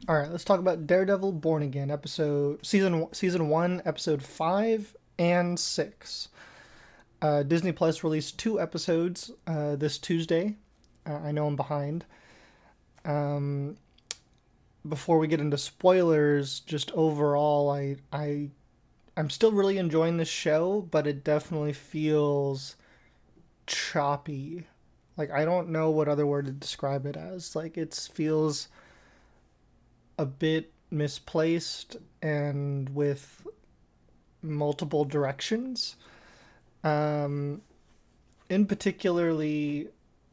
All right, let's talk about Daredevil Born Again, season 1, episode 5 and 6. Disney Plus released 2 episodes this Tuesday. I know I'm behind. Um, Before we get into spoilers, just overall, I'm still really enjoying this show, but it definitely feels choppy. Like I don't know what other word to describe it as. Like it feels a bit misplaced and with multiple directions. Um, in particularly,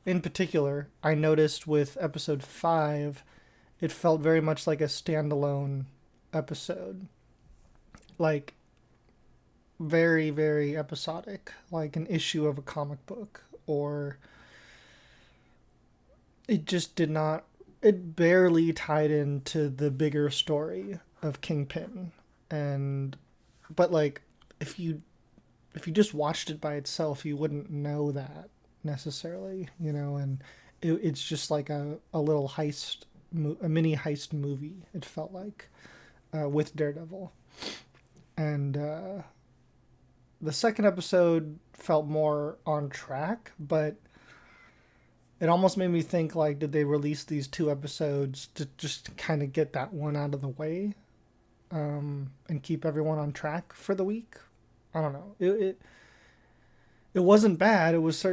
in particular, I noticed with episode 5, it felt very much like a standalone episode, like very very episodic, like an issue of a comic book, or it just did not. It barely tied into the bigger story of Kingpin, and but like if you if you just watched it by itself, you wouldn't know that necessarily, and it's just like a little heist, a mini heist movie. It felt like with Daredevil, and the second episode felt more on track, but it almost made me think like, did they release these 2 episodes to just kind of get that one out of the way, and keep everyone on track for the week? I don't know. It wasn't bad. It was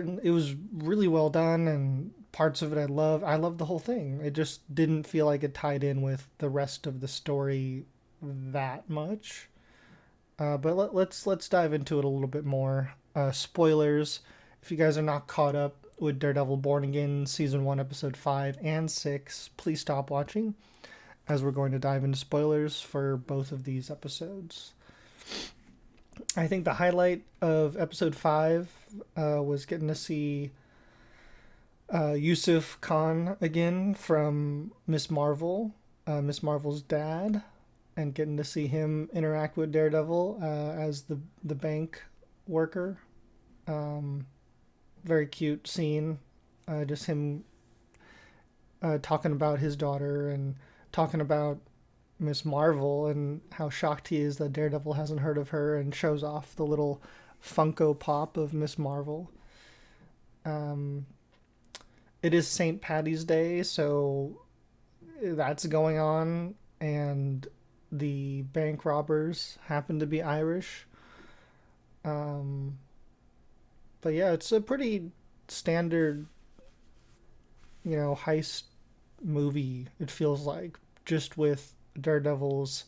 really well done, and parts of it I love. I love the whole thing. It just didn't feel like it tied in with the rest of the story that much. But let's dive into it a little bit more. Spoilers. If you guys are not caught up with Daredevil Born Again season 1 episode 5 and 6, please stop watching, as we're going to dive into spoilers for both of these episodes. I think the highlight of episode 5 was getting to see Yusuf Khan again from Miss Marvel's dad, and getting to see him interact with Daredevil as the bank worker. Very cute scene. Just him talking about his daughter and talking about Miss Marvel and how shocked he is that Daredevil hasn't heard of her, and shows off the little Funko Pop of Miss Marvel. Um, it is St. Patty's Day, so that's going on, and the bank robbers happen to be Irish. Um, but yeah, it's a pretty standard, heist movie. It feels like, just with Daredevil's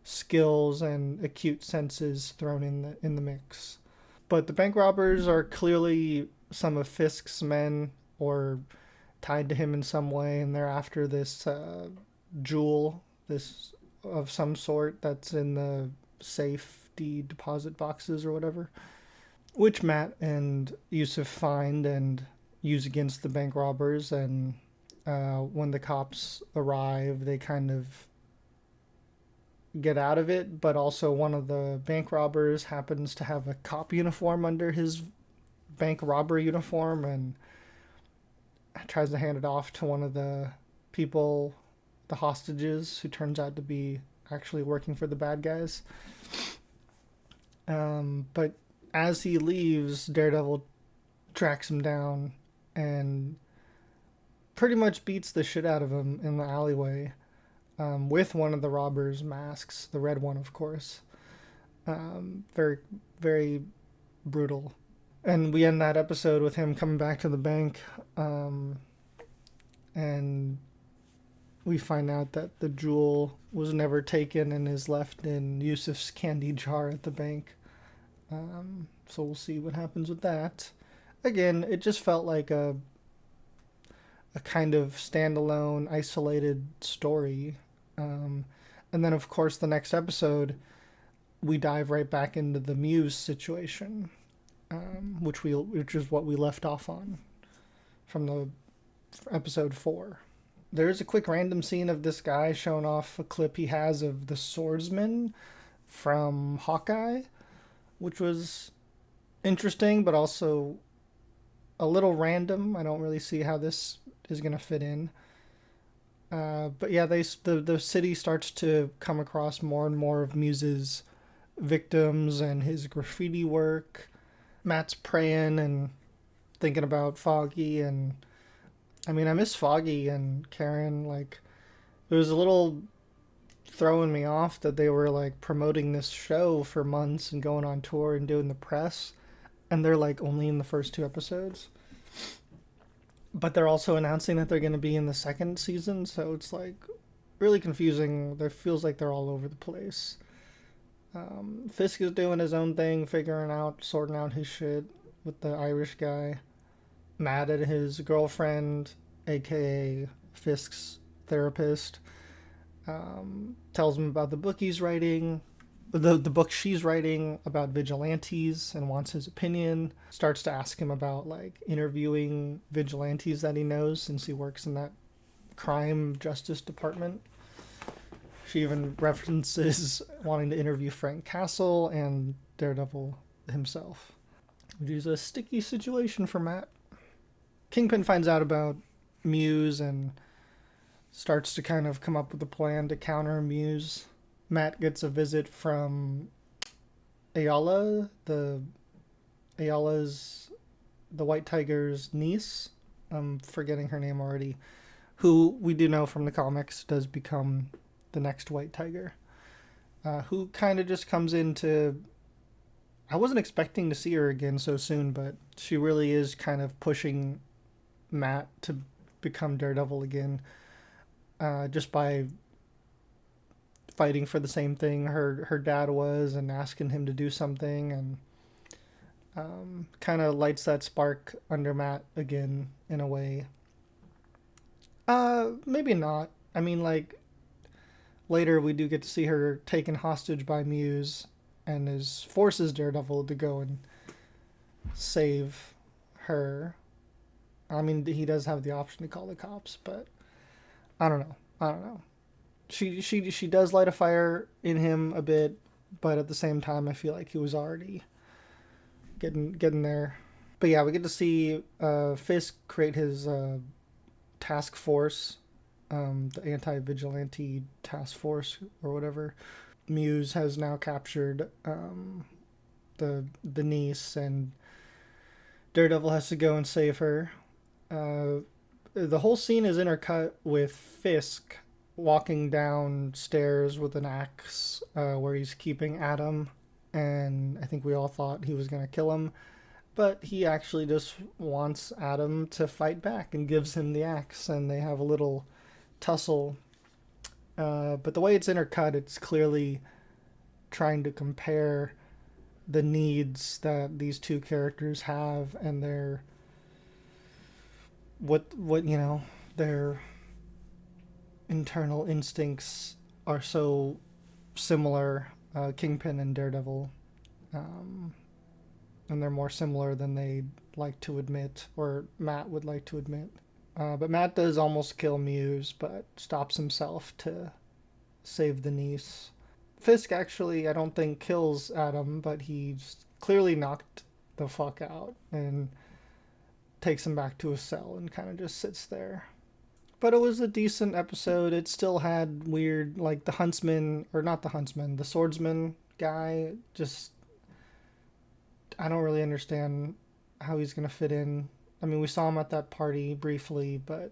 skills and acute senses thrown in the mix. But the bank robbers are clearly some of Fisk's men, or tied to him in some way, and they're after this jewel, this of some sort that's in the safety deposit boxes or whatever, which Matt and Yusuf find and use against the bank robbers. And when the cops arrive, they kind of get out of it, but also one of the bank robbers happens to have a cop uniform under his bank robber uniform, and tries to hand it off to one of the people, the hostages, who turns out to be actually working for the bad guys. But as he leaves, Daredevil tracks him down and pretty much beats the shit out of him in the alleyway, with one of the robbers' masks, the red one, of course. Very, very brutal. And we end that episode with him coming back to the bank, and we find out that the jewel was never taken and is left in Yusuf's candy jar at the bank. So we'll see what happens with that. Again, it just felt like a kind of standalone, isolated story. And then, of course, the next episode, we dive right back into the Muse situation, which is what we left off on from the episode 4. There's a quick random scene of this guy showing off a clip he has of the swordsman from Hawkeye, which was interesting, but also a little random. I don't really see how this is going to fit in. But yeah, the city starts to come across more and more of Muse's victims and his graffiti work. Matt's praying and thinking about Foggy, and I mean, I miss Foggy and Karen. Like, it was a little throwing me off that they were like promoting this show for months and going on tour and doing the press, and they're like only in the first two episodes. But they're also announcing that they're going to be in the second season, so it's like really confusing. There feels like they're all over the place. Fisk is doing his own thing, sorting out his shit with the Irish guy. Mad at his girlfriend, aka Fisk's therapist. Tells him about the book he's writing, the book she's writing about vigilantes, and wants his opinion. Starts to ask him about like interviewing vigilantes that he knows since he works in that crime justice department. She even references wanting to interview Frank Castle and Daredevil himself, which is a sticky situation for Matt. Kingpin finds out about Muse and starts to kind of come up with a plan to counter Muse. Matt gets a visit from Ayala's the White Tiger's niece. I'm forgetting her name already. Who we do know from the comics does become the next White Tiger. Who kind of just comes into. I wasn't expecting to see her again so soon, but she really is kind of pushing Matt to become Daredevil again. Just by fighting for the same thing her dad was and asking him to do something, and kind of lights that spark under Matt again in a way. Maybe not. I mean, like, later we do get to see her taken hostage by Muse and forces Daredevil to go and save her. I mean, he does have the option to call the cops, but I don't know. She does light a fire in him a bit, but at the same time, I feel like he was already getting there. But yeah, we get to see Fisk create his task force, the anti-vigilante task force or whatever. Muse has now captured the niece, and Daredevil has to go and save her. The whole scene is intercut with Fisk walking downstairs with an axe, where he's keeping Adam, and I think we all thought he was going to kill him, but he actually just wants Adam to fight back and gives him the axe, and they have a little tussle. But the way it's intercut, it's clearly trying to compare the needs that these two characters have and their their internal instincts are so similar. Kingpin and Daredevil, and they're more similar than they like to admit, or Matt would like to admit. But Matt does almost kill Muse, but stops himself to save the niece. Fisk actually, I don't think, kills Adam, but he's clearly knocked the fuck out and takes him back to his cell and kind of just sits there. But it was a decent episode. It still had weird, like the huntsman, or not the huntsman, the swordsman guy. Just, I don't really understand how he's going to fit in. I mean, we saw him at that party briefly, but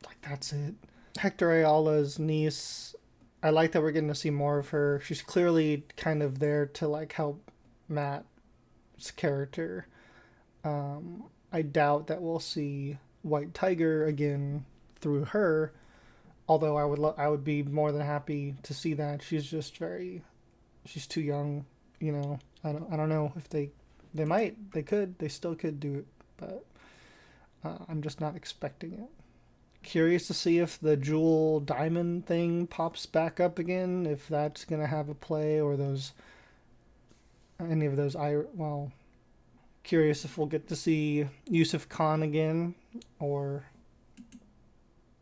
like that's it. Hector Ayala's niece, I like that we're getting to see more of her. She's clearly kind of there to like help Matt's character. I doubt that we'll see White Tiger again through her, although I would be more than happy to see that. She's too young, you know. I don't know if they still could do it, but I'm just not expecting it. Curious to see if the jewel diamond thing pops back up again, if that's gonna have a play, or any of those. Curious if we'll get to see Yusuf Khan again, or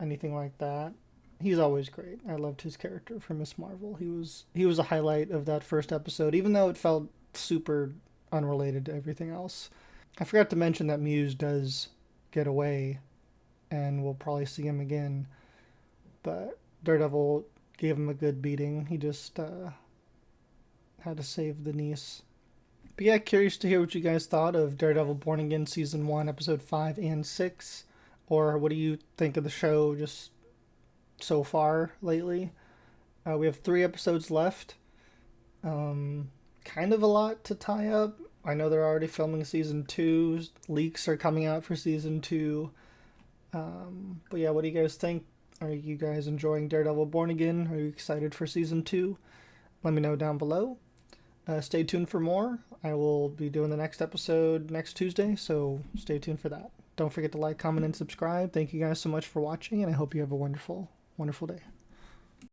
anything like that. He's always great. I loved his character from Miss Marvel. He was a highlight of that first episode, even though it felt super unrelated to everything else. I forgot to mention that Muse does get away, and we'll probably see him again. but Daredevil gave him a good beating. He just had to save the niece. But yeah, curious to hear what you guys thought of Daredevil Born Again Season 1, Episode 5 and 6. Or what do you think of the show just so far lately? We have 3 episodes left. Kind of a lot to tie up. I know they're already filming Season 2. Leaks are coming out for Season 2. But yeah, what do you guys think? Are you guys enjoying Daredevil Born Again? Are you excited for Season 2? Let me know down below. Stay tuned for more. I will be doing the next episode next Tuesday, so stay tuned for that. Don't forget to like, comment, and subscribe. Thank you guys so much for watching, and I hope you have a wonderful, wonderful day.